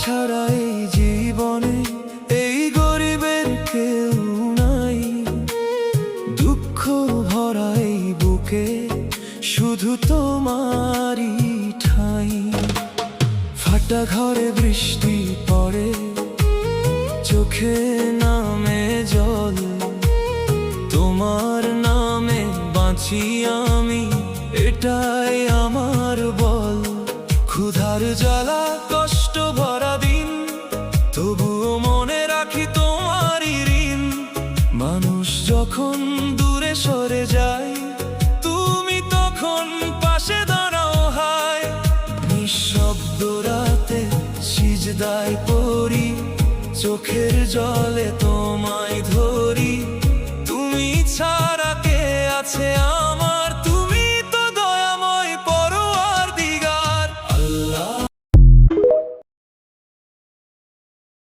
ছাড়া এই জীবনে এই গরিবের কেউ নাই। দুঃখ ভরা এই বুকে শুধু তোমারই ঠাঁই। ফাটা ঘরে বৃষ্টি পড়ে, চোখে নামে জল, তোমার নামে বাঁচি আমি, এটাই আমার বল। ক্ষুধার জ্বালা কষ্ট ভরা দিন, তবুও মনে রাখি তোমারই ঋণ। মানুষ যখন দূরে সরে যায়, তুমি তখন পাশে দাঁড়াও হায়। নিঃশব্দ রাতে সিজদায় পড়ি, চোখের জলে তোমায় ধরি। তুমি ছাড়া কে আছে